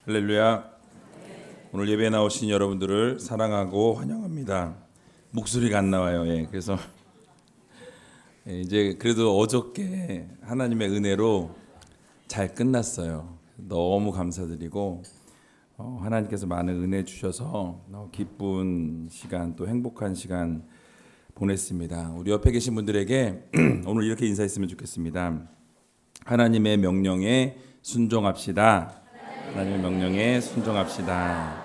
할렐루야. 오늘 예배에 나오신 여러분들을 사랑하고 환영합니다. 목소리가 안 나와요. 그래서 이제 그래도 어저께 하나님의 은혜로 잘 끝났어요. 너무 감사드리고 하나님께서 많은 은혜 주셔서 기쁜 시간 또 행복한 시간 보냈습니다. 우리 옆에 계신 분들에게 오늘 이렇게 인사했으면 좋겠습니다. 하나님의 명령에 순종합시다. 하나님의 명령에 순종합시다.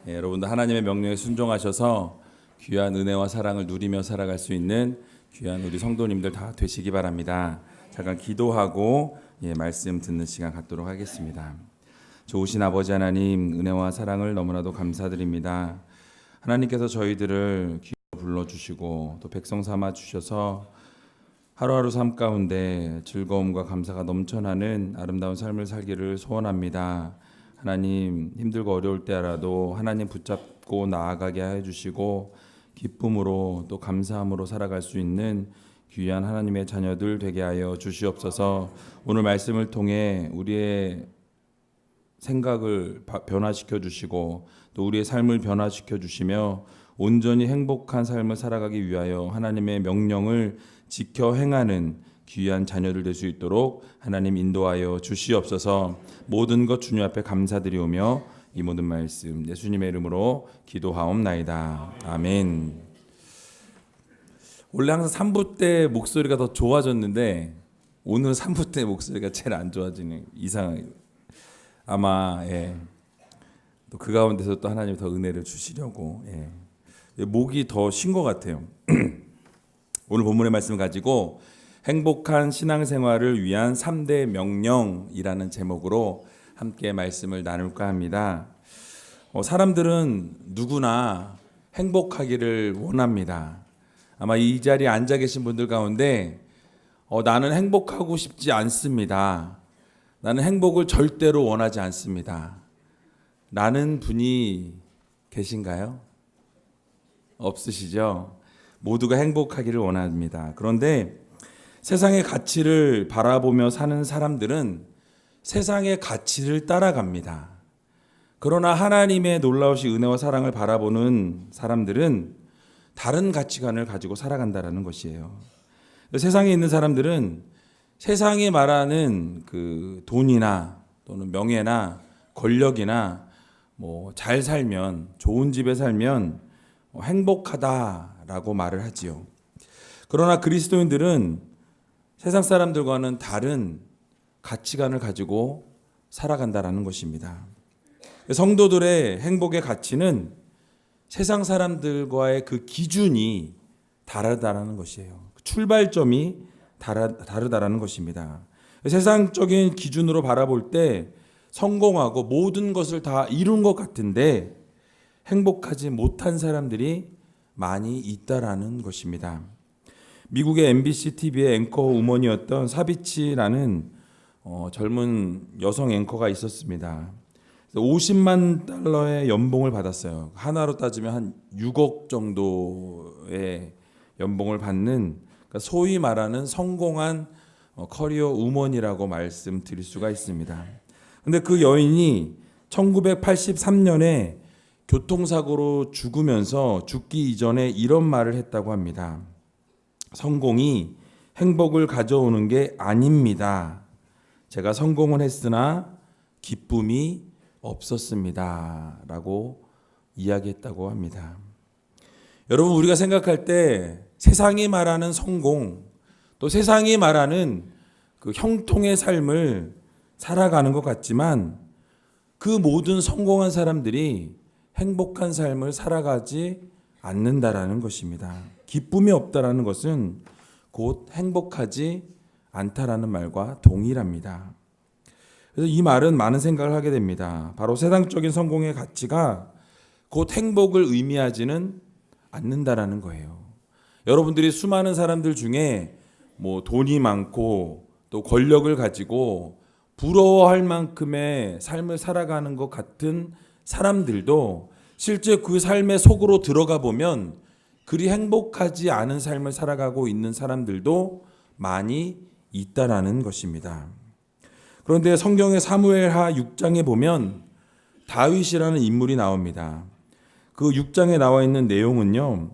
여러분도 하나님의 명령에 순종하셔서 귀한 은혜와 사랑을 누리며 살아갈 수 있는 귀한 우리 성도님들 다 되시기 바랍니다. 잠깐 기도하고 말씀 듣는 시간 갖도록 하겠습니다. 좋으신 아버지 하나님, 은혜와 사랑을 너무나도 감사드립니다. 하나님께서 저희들을 귀로 불러주시고 또 백성 삼아 주셔서 하루하루 삶 가운데 즐거움과 감사가 넘쳐나는 아름다운 삶을 살기를 소원합니다. 하나님, 힘들고 어려울 때라도 하나님 붙잡고 나아가게 해주시고 기쁨으로 또 감사함으로 살아갈 수 있는 귀한 하나님의 자녀들 되게 하여 주시옵소서. 오늘 말씀을 통해 우리의 생각을 변화시켜 주시고 또 우리의 삶을 변화시켜 주시며 온전히 행복한 삶을 살아가기 위하여 하나님의 명령을 지켜 행하는 귀한 자녀들 될 수 있도록 하나님 인도하여 주시옵소서. 모든 것 주님 앞에 감사드리오며 이 모든 말씀 예수님의 이름으로 기도하옵나이다. 아멘. 원래 항상 3부 때 목소리가 더 좋아졌는데 오늘 3부 때 목소리가 제일 안 좋아지는 이상하게 아마 또 그 가운데서 또 하나님 더 은혜를 주시려고 목이 더 쉰 것 같아요. 오늘 본문의 말씀을 가지고 행복한 신앙생활을 위한 3대 명령이라는 제목으로 함께 말씀을 나눌까 합니다. 사람들은 누구나 행복하기를 원합니다. 아마 이 자리에 앉아 계신 분들 가운데 나는 행복하고 싶지 않습니다. 나는 행복을 절대로 원하지 않습니다. 라는 분이 계신가요? 없으시죠? 모두가 행복하기를 원합니다. 그런데 세상의 가치를 바라보며 사는 사람들은 세상의 가치를 따라갑니다. 그러나 하나님의 놀라우신 은혜와 사랑을 바라보는 사람들은 다른 가치관을 가지고 살아간다는 것이에요. 세상에 있는 사람들은 세상이 말하는 그 돈이나 또는 명예나 권력이나 잘 살면 좋은 집에 살면 행복하다라고 말을 하지요. 그러나 그리스도인들은 세상 사람들과는 다른 가치관을 가지고 살아간다라는 것입니다. 성도들의 행복의 가치는 세상 사람들과의 그 기준이 다르다라는 것이에요. 출발점이 다르다라는 것입니다. 세상적인 기준으로 바라볼 때 성공하고 모든 것을 다 이룬 것 같은데 행복하지 못한 사람들이 많이 있다라는 것입니다. 미국의 MBC TV의 앵커 우먼이었던 사비치라는 젊은 여성 앵커가 있었습니다. 50만 달러의 연봉을 받았어요. 하나로 따지면 한 6억 정도의 연봉을 받는, 그러니까 소위 말하는 성공한 커리어 우먼이라고 말씀드릴 수가 있습니다. 근데 그 여인이 1983년에 교통사고로 죽으면서 죽기 이전에 이런 말을 했다고 합니다. 성공이 행복을 가져오는 게 아닙니다. 제가 성공은 했으나 기쁨이 없었습니다. 라고 이야기했다고 합니다. 여러분, 우리가 생각할 때 세상이 말하는 성공, 또 세상이 말하는 그 형통의 삶을 살아가는 것 같지만 그 모든 성공한 사람들이 행복한 삶을 살아가지 않는다라는 것입니다. 기쁨이 없다라는 것은 곧 행복하지 않다라는 말과 동일합니다. 그래서 이 말은 많은 생각을 하게 됩니다. 바로 세상적인 성공의 가치가 곧 행복을 의미하지는 않는다라는 거예요. 여러분들이 수많은 사람들 중에 돈이 많고 또 권력을 가지고 부러워할 만큼의 삶을 살아가는 것 같은 사람들도 실제 그 삶의 속으로 들어가 보면 그리 행복하지 않은 삶을 살아가고 있는 사람들도 많이 있다라는 것입니다. 그런데 성경의 사무엘하 6장에 보면 다윗이라는 인물이 나옵니다. 그 6장에 나와 있는 내용은요,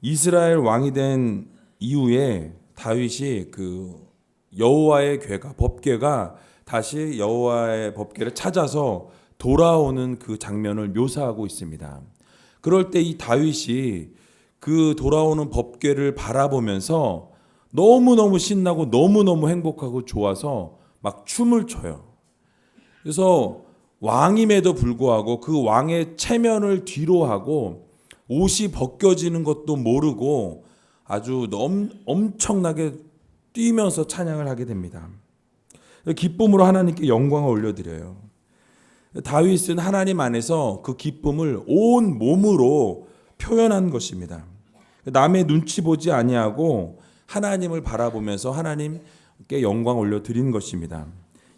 이스라엘 왕이 된 이후에 다윗이 그 여호와의 궤가, 법궤가 다시 여호와의 법궤를 찾아서 돌아오는 그 장면을 묘사하고 있습니다. 그럴 때 이 다윗이 그 돌아오는 법궤를 바라보면서 너무너무 신나고 너무너무 행복하고 좋아서 막 춤을 춰요. 그래서 왕임에도 불구하고 그 왕의 체면을 뒤로 하고 옷이 벗겨지는 것도 모르고 아주 엄청나게 뛰면서 찬양을 하게 됩니다. 기쁨으로 하나님께 영광을 올려드려요. 다윗은 하나님 안에서 그 기쁨을 온 몸으로 표현한 것입니다. 남의 눈치 보지 아니하고 하나님을 바라보면서 하나님께 영광 올려드리는 것입니다.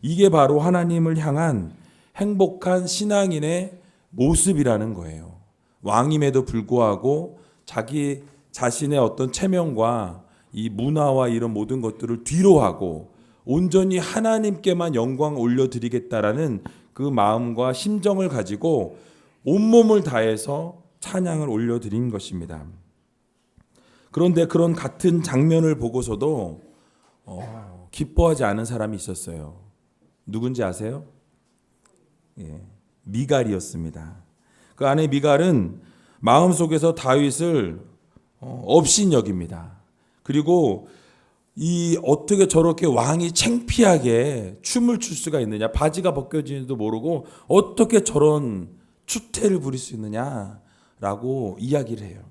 이게 바로 하나님을 향한 행복한 신앙인의 모습이라는 거예요. 왕임에도 불구하고 자기 자신의 어떤 체면과 이 문화와 이런 모든 것들을 뒤로 하고 온전히 하나님께만 영광 올려드리겠다라는 그 마음과 심정을 가지고 온몸을 다해서 찬양을 올려드린 것입니다. 그런데 그런 같은 장면을 보고서도 기뻐하지 않은 사람이 있었어요. 누군지 아세요? 예, 미갈이었습니다. 그 아내 미갈은 마음속에서 다윗을 업신여깁니다. 그리고 이 어떻게 저렇게 왕이 창피하게 춤을 출 수가 있느냐, 바지가 벗겨지는지도 모르고 어떻게 저런 추태를 부릴 수 있느냐라고 이야기를 해요.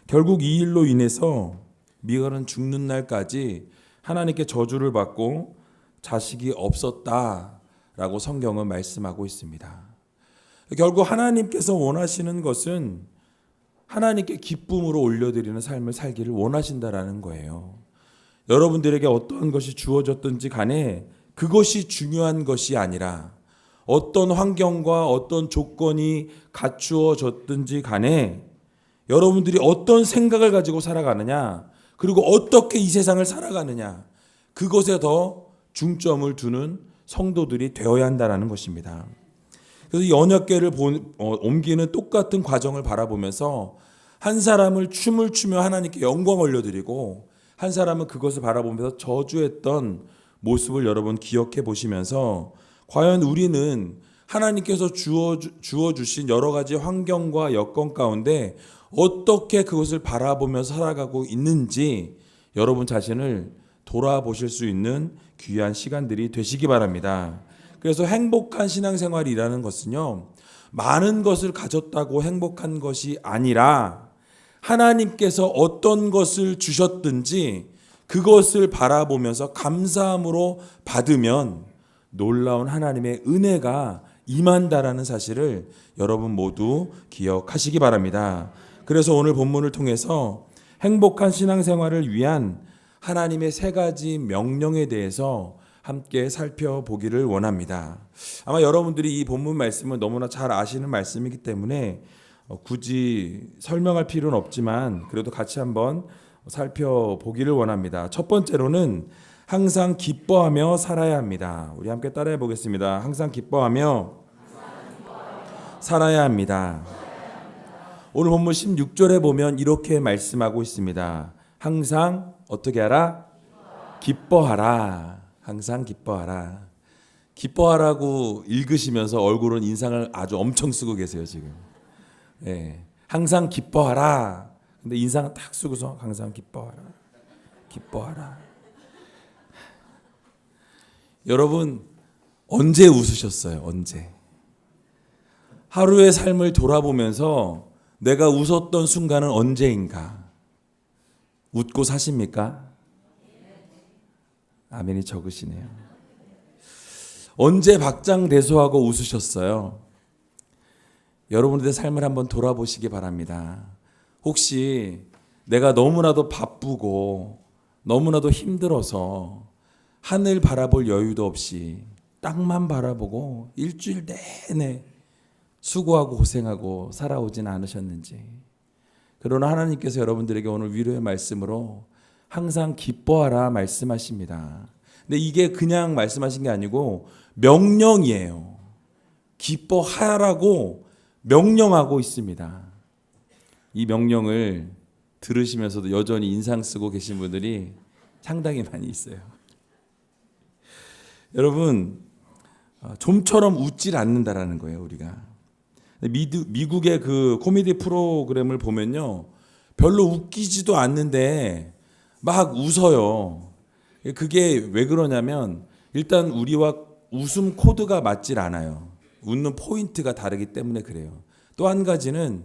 결국 이 일로 인해서 미갈은 죽는 날까지 하나님께 저주를 받고 자식이 없었다라고 성경은 말씀하고 있습니다. 결국 하나님께서 원하시는 것은 하나님께 기쁨으로 올려드리는 삶을 살기를 원하신다라는 거예요. 여러분들에게 어떤 것이 주어졌든지 간에 그것이 중요한 것이 아니라 어떤 환경과 어떤 조건이 갖추어졌든지 간에 여러분들이 어떤 생각을 가지고 살아가느냐, 그리고 어떻게 이 세상을 살아가느냐, 그것에 더 중점을 두는 성도들이 되어야 한다는 것입니다. 그래서 이 언약궤를 옮기는 똑같은 과정을 바라보면서 한 사람을 춤을 추며 하나님께 영광 올려드리고 한 사람은 그것을 바라보면서 저주했던 모습을 여러분 기억해 보시면서 과연 우리는 하나님께서 주어주신 여러 가지 환경과 여건 가운데 어떻게 그것을 바라보면서 살아가고 있는지 여러분 자신을 돌아보실 수 있는 귀한 시간들이 되시기 바랍니다. 그래서 행복한 신앙생활이라는 것은요, 많은 것을 가졌다고 행복한 것이 아니라 하나님께서 어떤 것을 주셨든지 그것을 바라보면서 감사함으로 받으면 놀라운 하나님의 은혜가 임한다라는 사실을 여러분 모두 기억하시기 바랍니다. 그래서 오늘 본문을 통해서 행복한 신앙생활을 위한 하나님의 세 가지 명령에 대해서 함께 살펴보기를 원합니다. 아마 여러분들이 이 본문 말씀을 너무나 잘 아시는 말씀이기 때문에 굳이 설명할 필요는 없지만 그래도 같이 한번 살펴보기를 원합니다. 첫 번째로는 항상 기뻐하며 살아야 합니다. 우리 함께 따라해 보겠습니다. 항상 기뻐하며 살아야 합니다. 오늘 본문 16절에 보면 이렇게 말씀하고 있습니다. 항상 어떻게 하라? 기뻐하라. 항상 기뻐하라. 기뻐하라고 읽으시면서 얼굴은 인상을 아주 엄청 쓰고 계세요 지금. 예, 항상 기뻐하라. 근데 인상을 딱 쓰고서 항상 기뻐하라. 기뻐하라. 여러분 언제 웃으셨어요? 언제? 하루의 삶을 돌아보면서 내가 웃었던 순간은 언제인가? 웃고 사십니까? 아멘이 적으시네요. 언제 박장대소하고 웃으셨어요? 여러분들의 삶을 한번 돌아보시기 바랍니다. 혹시 내가 너무나도 바쁘고 너무나도 힘들어서 하늘 바라볼 여유도 없이 땅만 바라보고 일주일 내내 수고하고 고생하고 살아오진 않으셨는지. 그러나 하나님께서 여러분들에게 오늘 위로의 말씀으로 항상 기뻐하라 말씀하십니다. 근데 이게 그냥 말씀하신 게 아니고 명령이에요. 기뻐하라고 명령하고 있습니다. 이 명령을 들으시면서도 여전히 인상 쓰고 계신 분들이 상당히 많이 있어요. 여러분, 좀처럼 웃질 않는다라는 거예요, 우리가. 미국의 그 코미디 프로그램을 보면요, 별로 웃기지도 않는데 막 웃어요. 그게 왜 그러냐면 일단 우리와 웃음 코드가 맞질 않아요. 웃는 포인트가 다르기 때문에 그래요. 또 한 가지는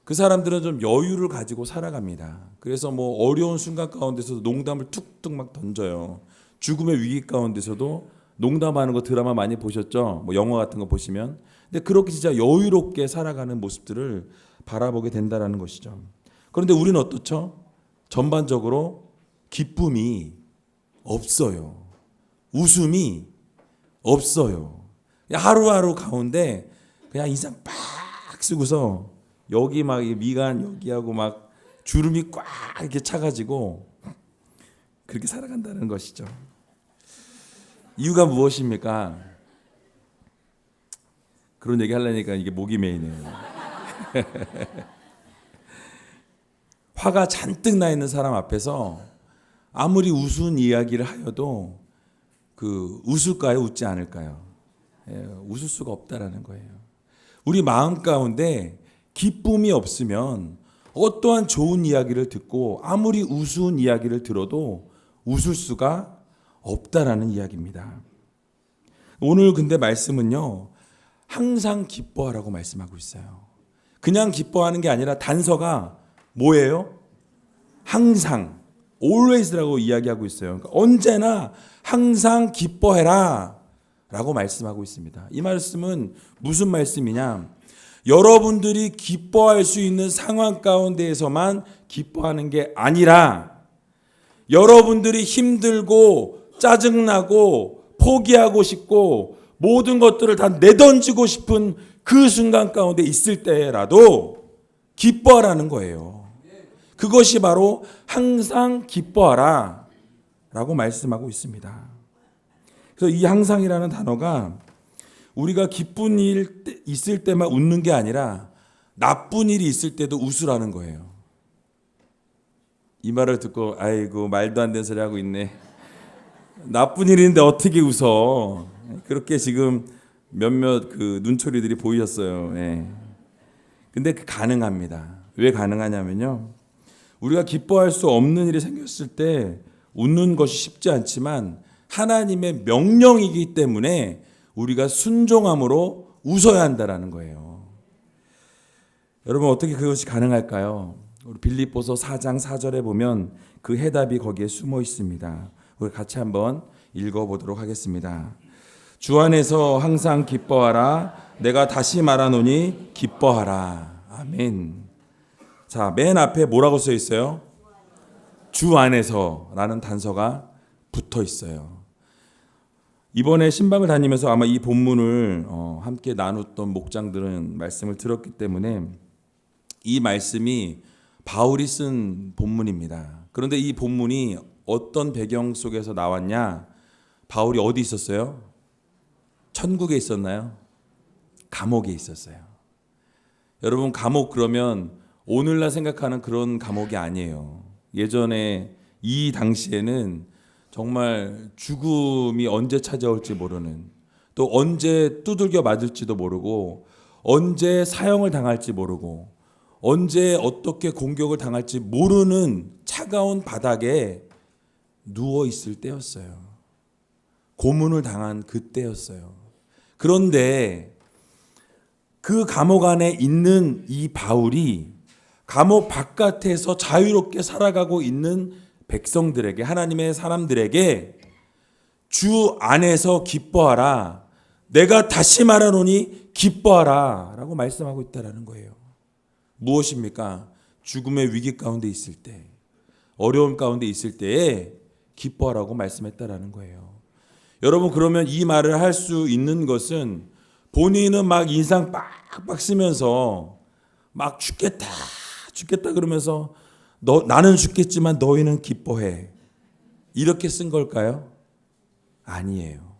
그 사람들은 좀 여유를 가지고 살아갑니다. 그래서 뭐 어려운 순간 가운데서도 농담을 툭툭 막 던져요. 죽음의 위기 가운데서도 농담하는 거 드라마 많이 보셨죠? 뭐 영화 같은 거 보시면. 근데 그렇게 진짜 여유롭게 살아가는 모습들을 바라보게 된다라는 것이죠. 그런데 우리는 어떻죠? 전반적으로 기쁨이 없어요. 웃음이 없어요. 하루하루 가운데 그냥 인상 빡 쓰고서 여기 막 미간 여기하고 막 주름이 꽉 이렇게 차가지고 그렇게 살아간다는 것이죠. 이유가 무엇입니까? 그런 얘기 하려니까 이게 목이 메이네요. 화가 잔뜩 나 있는 사람 앞에서 아무리 우스운 이야기를 하여도 그 웃을까요? 웃지 않을까요? 웃을 수가 없다라는 거예요. 우리 마음 가운데 기쁨이 없으면 어떠한 좋은 이야기를 듣고 아무리 우스운 이야기를 들어도 웃을 수가 없다라는 이야기입니다. 오늘 근데 말씀은요, 항상 기뻐하라고 말씀하고 있어요. 그냥 기뻐하는 게 아니라 단서가 뭐예요? 항상, always라고 이야기하고 있어요. 그러니까 언제나 항상 기뻐해라 라고 말씀하고 있습니다. 이 말씀은 무슨 말씀이냐? 여러분들이 기뻐할 수 있는 상황 가운데에서만 기뻐하는 게 아니라 여러분들이 힘들고 짜증나고 포기하고 싶고 모든 것들을 다 내던지고 싶은 그 순간 가운데 있을 때라도 기뻐하라는 거예요. 그것이 바로 항상 기뻐하라 라고 말씀하고 있습니다. 그래서 이 항상이라는 단어가 우리가 기쁜 일 있을 때만 웃는 게 아니라 나쁜 일이 있을 때도 웃으라는 거예요. 이 말을 듣고 아이고 말도 안 되는 소리 하고 있네. 나쁜 일인데 어떻게 웃어? 그렇게 지금 몇몇 그 눈초리들이 보이셨어요. 예. 근데 가능합니다. 왜 가능하냐면요, 우리가 기뻐할 수 없는 일이 생겼을 때 웃는 것이 쉽지 않지만 하나님의 명령이기 때문에 우리가 순종함으로 웃어야 한다라는 거예요. 여러분, 어떻게 그것이 가능할까요? 우리 빌립보서 4장 4절에 보면 그 해답이 거기에 숨어 있습니다. 우리 같이 한번 읽어보도록 하겠습니다. 주 안에서 항상 기뻐하라. 내가 다시 말하노니 기뻐하라. 아멘. 자, 맨 앞에 뭐라고 써 있어요? 주 안에서라는 단서가 붙어 있어요. 이번에 신방을 다니면서 아마 이 본문을 함께 나눴던 목장들은 말씀을 들었기 때문에 이 말씀이 바울이 쓴 본문입니다. 그런데 이 본문이 어떤 배경 속에서 나왔냐? 바울이 어디 있었어요? 천국에 있었나요? 감옥에 있었어요. 여러분, 감옥 그러면 오늘날 생각하는 그런 감옥이 아니에요. 예전에 이 당시에는 정말 죽음이 언제 찾아올지 모르는, 또 언제 두들겨 맞을지도 모르고, 언제 사형을 당할지 모르고, 언제 어떻게 공격을 당할지 모르는 차가운 바닥에 누워 있을 때였어요. 고문을 당한 그때였어요. 그런데 그 감옥 안에 있는 이 바울이 감옥 바깥에서 자유롭게 살아가고 있는 백성들에게, 하나님의 사람들에게 주 안에서 기뻐하라. 내가 다시 말하노니 기뻐하라 라고 말씀하고 있다는 거예요. 무엇입니까? 죽음의 위기 가운데 있을 때, 어려움 가운데 있을 때에 기뻐하라고 말씀했다라는 거예요. 여러분, 그러면 이 말을 할 수 있는 것은 본인은 막 인상 빡빡 쓰면서 막 죽겠다 그러면서 나는 죽겠지만 너희는 기뻐해, 이렇게 쓴 걸까요? 아니에요.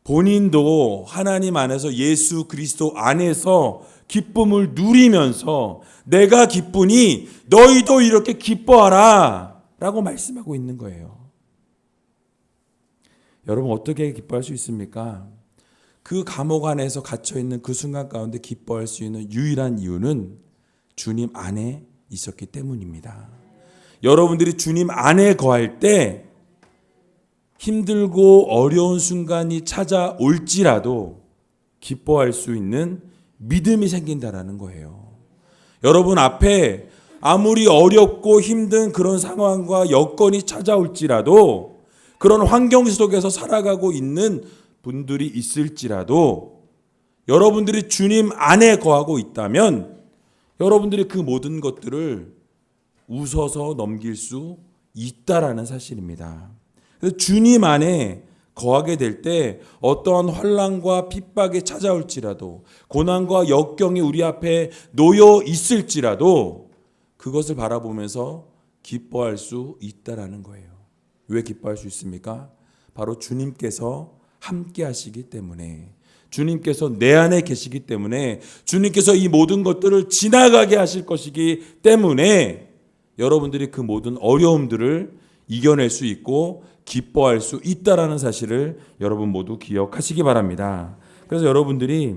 본인도 하나님 안에서 예수 그리스도 안에서 기쁨을 누리면서 내가 기쁘니 너희도 이렇게 기뻐하라 라고 말씀하고 있는 거예요. 여러분 어떻게 기뻐할 수 있습니까? 그 감옥 안에서 갇혀있는 그 순간 가운데 기뻐할 수 있는 유일한 이유는 주님 안에 있었기 때문입니다. 여러분들이 주님 안에 거할 때 힘들고 어려운 순간이 찾아올지라도 기뻐할 수 있는 믿음이 생긴다라는 거예요. 여러분 앞에 아무리 어렵고 힘든 그런 상황과 여건이 찾아올지라도 그런 환경 속에서 살아가고 있는 분들이 있을지라도 여러분들이 주님 안에 거하고 있다면 여러분들이 그 모든 것들을 웃어서 넘길 수 있다라는 사실입니다. 그래서 주님 안에 거하게 될 때 어떠한 환난과 핍박이 찾아올지라도 고난과 역경이 우리 앞에 놓여 있을지라도 그것을 바라보면서 기뻐할 수 있다라는 거예요. 왜 기뻐할 수 있습니까? 바로 주님께서 함께 하시기 때문에, 주님께서 내 안에 계시기 때문에, 주님께서 이 모든 것들을 지나가게 하실 것이기 때문에 여러분들이 그 모든 어려움들을 이겨낼 수 있고 기뻐할 수 있다라는 사실을 여러분 모두 기억하시기 바랍니다. 그래서 여러분들이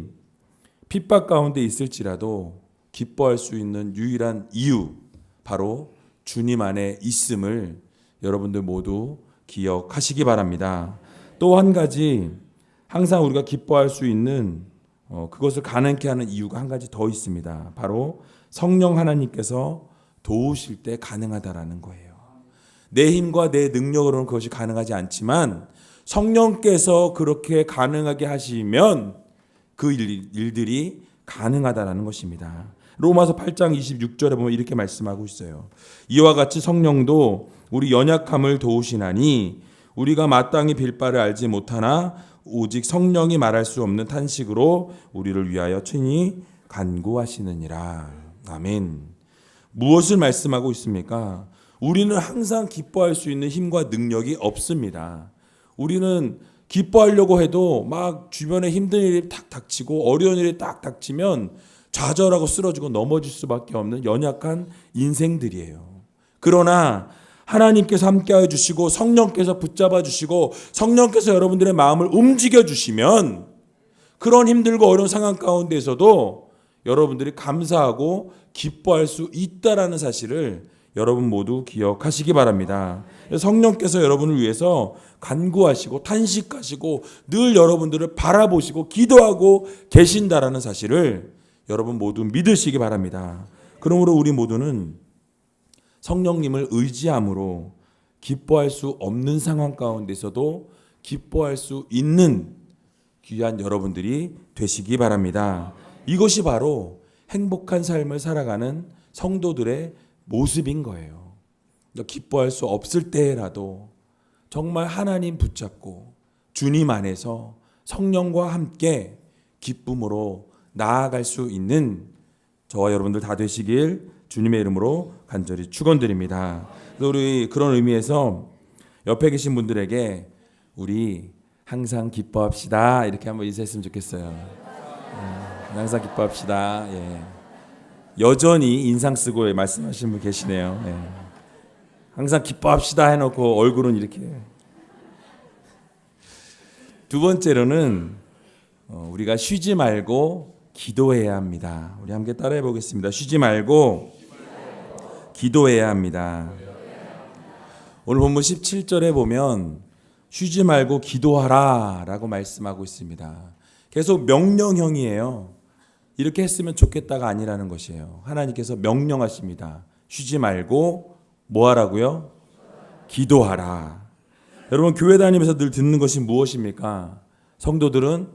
핍박 가운데 있을지라도 기뻐할 수 있는 유일한 이유, 바로 주님 안에 있음을 여러분들 모두 기억하시기 바랍니다. 또 한 가지, 항상 우리가 기뻐할 수 있는 그것을 가능케 하는 이유가 한 가지 더 있습니다. 바로 성령 하나님께서 도우실 때 가능하다라는 거예요. 내 힘과 내 능력으로는 그것이 가능하지 않지만 성령께서 그렇게 가능하게 하시면 그 일들이 가능하다라는 것입니다. 로마서 8장 26절에 보면 이렇게 말씀하고 있어요. 이와 같이 성령도 우리 연약함을 도우시나니 우리가 마땅히 빌 바를 알지 못하나 오직 성령이 말할 수 없는 탄식으로 우리를 위하여 친히 간구하시느니라. 아멘. 무엇을 말씀하고 있습니까? 우리는 항상 기뻐할 수 있는 힘과 능력이 없습니다. 우리는 기뻐하려고 해도 막 주변에 힘든 일이 딱 닥치고 어려운 일이 딱 닥치면 좌절하고 쓰러지고 넘어질 수밖에 없는 연약한 인생들이에요. 그러나 하나님께서 함께하여 주시고 성령께서 붙잡아 주시고 성령께서 여러분들의 마음을 움직여 주시면 그런 힘들고 어려운 상황 가운데서도 여러분들이 감사하고 기뻐할 수 있다라는 사실을 여러분 모두 기억하시기 바랍니다. 성령께서 여러분을 위해서 간구하시고 탄식하시고 늘 여러분들을 바라보시고 기도하고 계신다라는 사실을 여러분 모두 믿으시기 바랍니다. 그러므로 우리 모두는 성령님을 의지함으로 기뻐할 수 없는 상황 가운데서도 기뻐할 수 있는 귀한 여러분들이 되시기 바랍니다. 이것이 바로 행복한 삶을 살아가는 성도들의 모습인 거예요. 기뻐할 수 없을 때라도 정말 하나님 붙잡고 주님 안에서 성령과 함께 기쁨으로 나아갈 수 있는 저와 여러분들 다 되시길 주님의 이름으로 간절히 축원드립니다. 우리 그런 의미에서 옆에 계신 분들에게 우리 항상 기뻐합시다 이렇게 한번 인사했으면 좋겠어요. 항상 기뻐합시다. 예. 여전히 인상 쓰고 말씀하시는 분 계시네요. 예. 항상 기뻐합시다 해놓고 얼굴은 이렇게. 두 번째로는 우리가 쉬지 말고 기도해야 합니다. 우리 함께 따라해 보겠습니다. 쉬지 말고 기도해야 합니다. 오늘 본문 17절에 보면 쉬지 말고 기도하라 라고 말씀하고 있습니다. 계속 명령형이에요. 이렇게 했으면 좋겠다가 아니라는 것이에요. 하나님께서 명령하십니다. 쉬지 말고 뭐 하라고요? 기도하라. 여러분 교회 다니면서 늘 듣는 것이 무엇입니까? 성도들은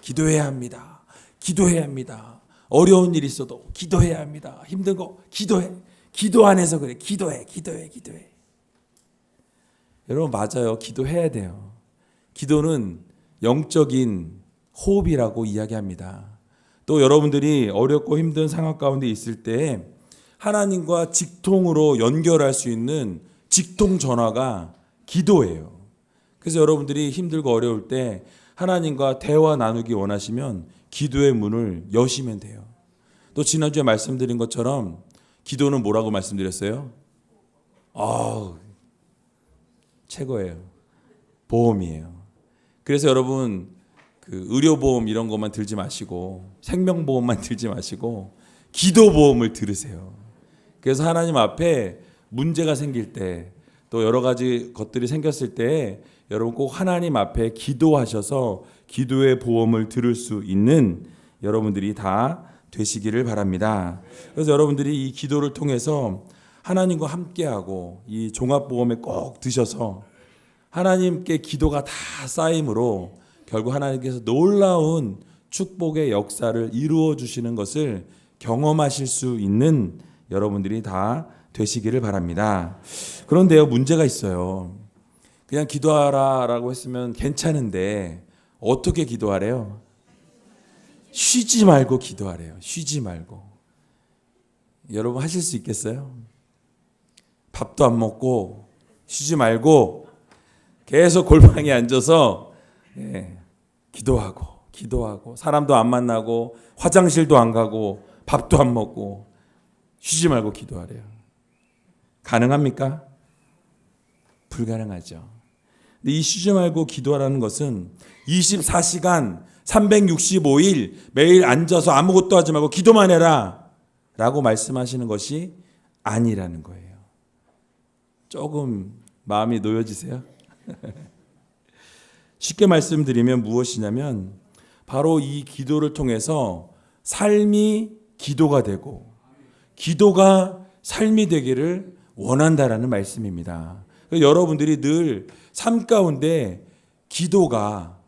기도해야 합니다. 기도해야 합니다. 어려운 일이 있어도 기도해야 합니다. 힘든 거 기도해. 기도 안 해서 그래. 기도해. 여러분 맞아요. 기도해야 돼요. 기도는 영적인 호흡이라고 이야기합니다. 또 여러분들이 어렵고 힘든 상황 가운데 있을 때 하나님과 직통으로 연결할 수 있는 직통 전화가 기도예요. 그래서 여러분들이 힘들고 어려울 때 하나님과 대화 나누기 원하시면 기도의 문을 여시면 돼요. 또 지난주에 말씀드린 것처럼 기도는 뭐라고 말씀드렸어요? 최고예요. 보험이에요. 그래서 여러분 그 의료보험 이런 것만 들지 마시고 생명보험만 들지 마시고 기도보험을 들으세요. 그래서 하나님 앞에 문제가 생길 때 또 여러 가지 것들이 생겼을 때 여러분 꼭 하나님 앞에 기도하셔서 기도의 보험을 들을 수 있는 여러분들이 다 되시기를 바랍니다. 그래서 여러분들이 이 기도를 통해서 하나님과 함께하고 이 종합보험에 꼭 드셔서 하나님께 기도가 다 쌓임으로 결국 하나님께서 놀라운 축복의 역사를 이루어 주시는 것을 경험하실 수 있는 여러분들이 다 되시기를 바랍니다. 그런데요, 문제가 있어요. 그냥 기도하라라고 했으면 괜찮은데 어떻게 기도하래요? 쉬지 말고 기도하래요. 쉬지 말고. 여러분 하실 수 있겠어요? 밥도 안 먹고 쉬지 말고 계속 골방에 앉아서 기도하고 사람도 안 만나고 화장실도 안 가고 밥도 안 먹고 쉬지 말고 기도하래요. 가능합니까? 불가능하죠. 근데 이 쉬지 말고 기도하라는 것은 24시간 365일 매일 앉아서 아무것도 하지 말고 기도만 해라 라고 말씀하시는 것이 아니라는 거예요. 조금 마음이 놓여지세요? 쉽게 말씀드리면 무엇이냐면 바로 이 기도를 통해서 삶이 기도가 되고 기도가 삶이 되기를 원한다라는 말씀입니다. 여러분들이 늘 삶 가운데 기도가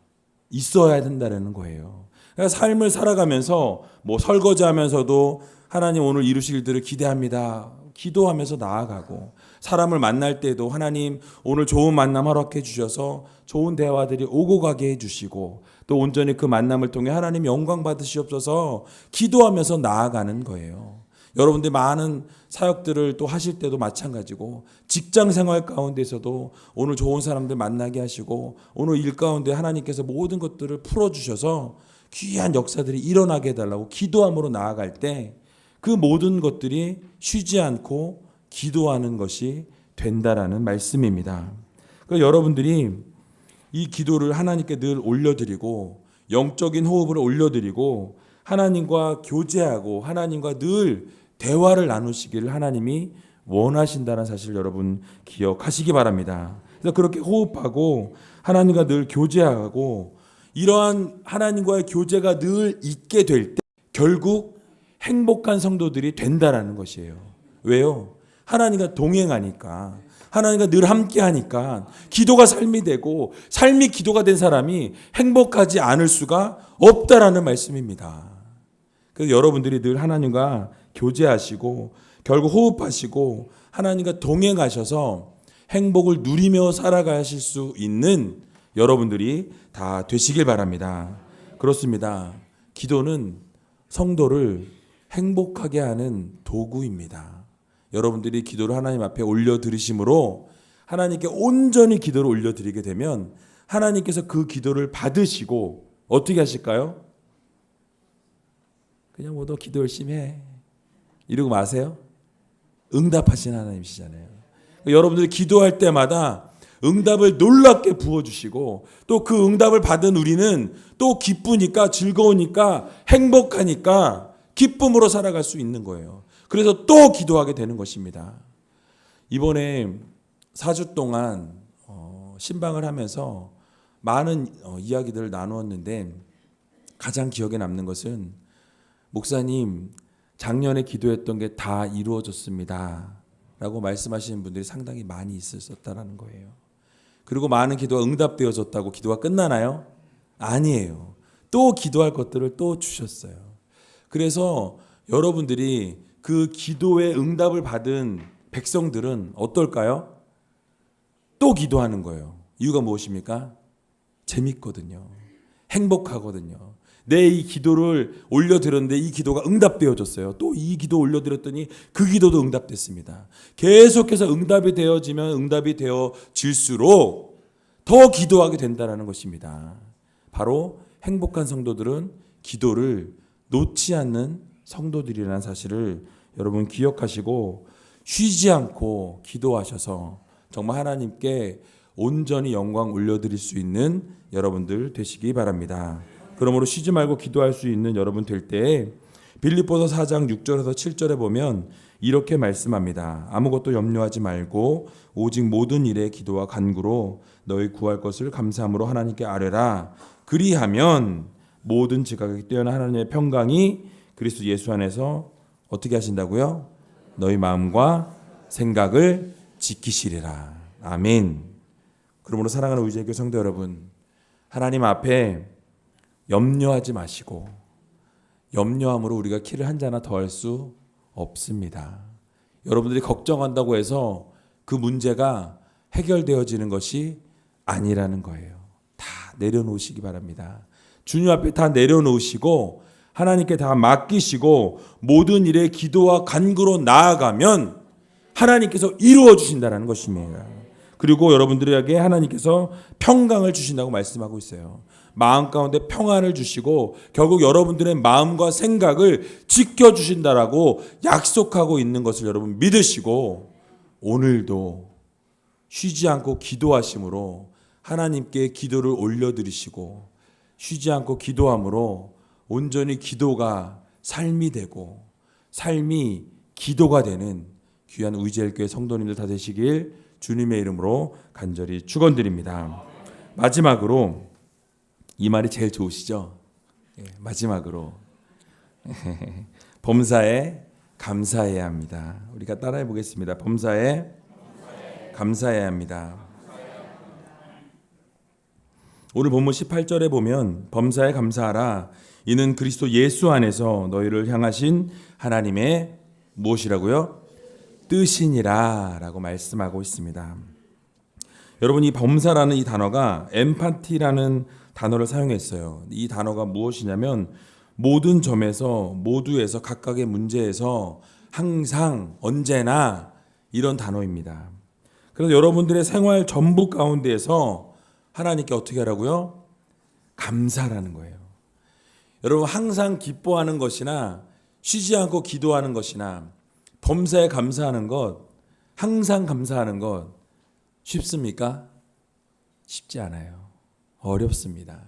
있어야 된다는 거예요. 그러니까 삶을 살아가면서 뭐 설거지하면서도 하나님 오늘 이루실 일들을 기대합니다. 기도하면서 나아가고 사람을 만날 때도 하나님 오늘 좋은 만남 허락해 주셔서 좋은 대화들이 오고 가게 해주시고 또 온전히 그 만남을 통해 하나님 영광 받으시옵소서 기도하면서 나아가는 거예요. 여러분들 많은 사역들을 또 하실 때도 마찬가지고 직장 생활 가운데서도 오늘 좋은 사람들 만나게 하시고 오늘 일 가운데 하나님께서 모든 것들을 풀어주셔서 귀한 역사들이 일어나게 해달라고 기도함으로 나아갈 때 그 모든 것들이 쉬지 않고 기도하는 것이 된다라는 말씀입니다. 그러니까 여러분들이 이 기도를 하나님께 늘 올려드리고 영적인 호흡을 올려드리고 하나님과 교제하고 하나님과 늘 대화를 나누시기를 하나님이 원하신다는 사실 여러분 기억하시기 바랍니다. 그래서 그렇게 호흡하고 하나님과 늘 교제하고 이러한 하나님과의 교제가 늘 있게 될 때 결국 행복한 성도들이 된다라는 것이에요. 왜요? 하나님과 동행하니까 하나님과 늘 함께하니까 기도가 삶이 되고 삶이 기도가 된 사람이 행복하지 않을 수가 없다라는 말씀입니다. 그래서 여러분들이 늘 하나님과 교제하시고 결국 호흡하시고 하나님과 동행하셔서 행복을 누리며 살아가실 수 있는 여러분들이 다 되시길 바랍니다. 그렇습니다. 기도는 성도를 행복하게 하는 도구입니다. 여러분들이 기도를 하나님 앞에 올려드리심으로 하나님께 온전히 기도를 올려드리게 되면 하나님께서 그 기도를 받으시고 어떻게 하실까요? 그냥 뭐 너 기도 열심히 해 이러고 마세요? 응답하시는 하나님이시잖아요. 여러분들이 기도할 때마다 응답을 놀랍게 부어주시고 또 그 응답을 받은 우리는 또 기쁘니까 즐거우니까 행복하니까 기쁨으로 살아갈 수 있는 거예요. 그래서 또 기도하게 되는 것입니다. 이번에 4주 동안 신방을 하면서 많은 이야기들을 나누었는데 가장 기억에 남는 것은 목사님 작년에 기도했던 게 다 이루어졌습니다 라고 말씀하시는 분들이 상당히 많이 있었다는 거예요. 그리고 많은 기도가 응답되어졌다고 기도가 끝나나요? 아니에요. 또 기도할 것들을 또 주셨어요. 그래서 여러분들이 그 기도의 응답을 받은 백성들은 어떨까요? 또 기도하는 거예요. 이유가 무엇입니까? 재밌거든요. 행복하거든요. 내 이 기도를 올려드렸는데 이 기도가 응답되어졌어요. 또 이 기도 올려드렸더니 그 기도도 응답됐습니다. 계속해서 응답이 되어지면 응답이 되어질수록 더 기도하게 된다는 것입니다. 바로 행복한 성도들은 기도를 놓지 않는 성도들이라는 사실을 여러분 기억하시고 쉬지 않고 기도하셔서 정말 하나님께 온전히 영광 올려드릴 수 있는 여러분들 되시기 바랍니다. 그러므로 쉬지 말고 기도할 수 있는 여러분 될 때에 빌립보서 4장 6절에서 7절에 보면 이렇게 말씀합니다. 아무것도 염려하지 말고 오직 모든 일에 기도와 간구로 너희 구할 것을 감사함으로 하나님께 아뢰라. 그리하면 모든 지각이 뛰어난 하나님의 평강이 그리스도 예수 안에서 어떻게 하신다고요? 너희 마음과 생각을 지키시리라. 아멘. 그러므로 사랑하는 우리제교 성도 여러분, 하나님 앞에 염려하지 마시고 염려함으로 우리가 키를 한 자나 더 할 수 없습니다. 여러분들이 걱정한다고 해서 그 문제가 해결되어지는 것이 아니라는 거예요. 다 내려놓으시기 바랍니다. 주님 앞에 다 내려놓으시고 하나님께 다 맡기시고 모든 일에 기도와 간구로 나아가면 하나님께서 이루어 주신다는 것입니다. 그리고 여러분들에게 하나님께서 평강을 주신다고 말씀하고 있어요. 마음 가운데 평안을 주시고 결국 여러분들의 마음과 생각을 지켜주신다라고 약속하고 있는 것을 여러분 믿으시고 오늘도 쉬지 않고 기도하심으로 하나님께 기도를 올려드리시고 쉬지 않고 기도함으로 온전히 기도가 삶이 되고 삶이 기도가 되는 귀한 의지엘교회 성도님들 다 되시길 주님의 이름으로 간절히 축원드립니다. 마지막으로 이 말이 제일 좋으시죠? 마지막으로 범사에 감사해야 합니다. 우리가 따라해 보겠습니다. 범사에 감사해야 합니다. 오늘 본문 18절에 보면 범사에 감사하라. 이는 그리스도 예수 안에서 너희를 향하신 하나님의 무엇이라고요? 뜻이니라 라고 말씀하고 있습니다. 여러분, 이 범사라는 이 단어가 엠파티라는 단어를 사용했어요. 이 단어가 무엇이냐면 모든 점에서 모두에서 각각의 문제에서 항상 언제나 이런 단어입니다. 그래서 여러분들의 생활 전부 가운데에서 하나님께 어떻게 하라고요? 감사라는 거예요. 여러분, 항상 기뻐하는 것이나 쉬지 않고 기도하는 것이나 범사에 감사하는 것, 항상 감사하는 것 쉽습니까? 쉽지 않아요. 어렵습니다.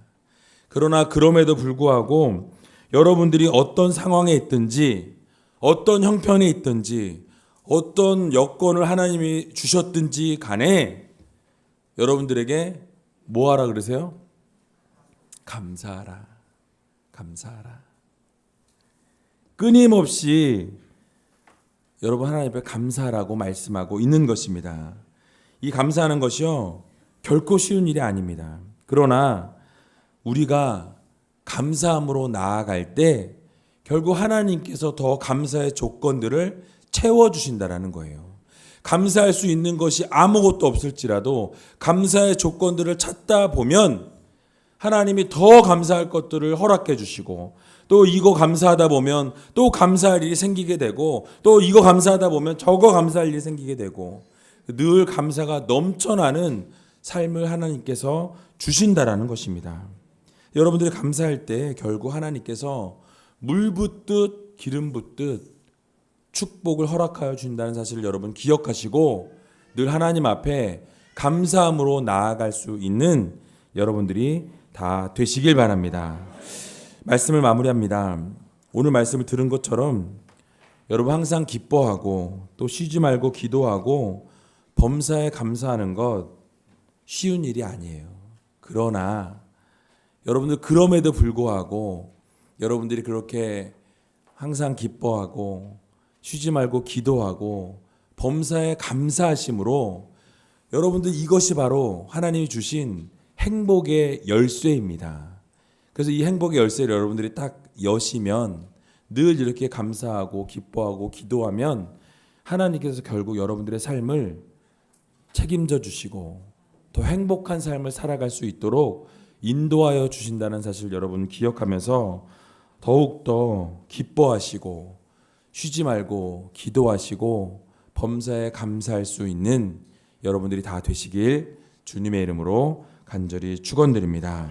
그러나 그럼에도 불구하고 여러분들이 어떤 상황에 있든지 어떤 형편에 있든지 어떤 여건을 하나님이 주셨든지 간에 여러분들에게 뭐 하라 그러세요? 감사하라. 감사하라. 끊임없이 여러분 하나님 앞에 감사하라고 말씀하고 있는 것입니다. 이 감사하는 것이요 결코 쉬운 일이 아닙니다. 그러나 우리가 감사함으로 나아갈 때 결국 하나님께서 더 감사의 조건들을 채워주신다라는 거예요. 감사할 수 있는 것이 아무것도 없을지라도 감사의 조건들을 찾다 보면 하나님이 더 감사할 것들을 허락해 주시고 또 이거 감사하다 보면 또 감사할 일이 생기게 되고 또 이거 감사하다 보면 저거 감사할 일이 생기게 되고 늘 감사가 넘쳐나는 삶을 하나님께서 주신다라는 것입니다. 여러분들이 감사할 때 결국 하나님께서 물 붓듯 기름 붓듯 축복을 허락하여 준다는 사실을 여러분 기억하시고 늘 하나님 앞에 감사함으로 나아갈 수 있는 여러분들이 다 되시길 바랍니다. 말씀을 마무리합니다. 오늘 말씀을 들은 것처럼 여러분 항상 기뻐하고 또 쉬지 말고 기도하고 범사에 감사하는 것 쉬운 일이 아니에요. 그러나 여러분들 그럼에도 불구하고 여러분들이 그렇게 항상 기뻐하고 쉬지 말고 기도하고 범사에 감사하심으로 여러분들 이것이 바로 하나님이 주신 행복의 열쇠입니다. 그래서 이 행복의 열쇠를 여러분들이 딱 여시면 늘 이렇게 감사하고 기뻐하고 기도하면 하나님께서 결국 여러분들의 삶을 책임져 주시고 더 행복한 삶을 살아갈 수 있도록 인도하여 주신다는 사실을 여러분 기억하면서 더욱더 기뻐하시고 쉬지 말고 기도하시고 범사에 감사할 수 있는 여러분들이 다 되시길 주님의 이름으로 간절히 축원드립니다.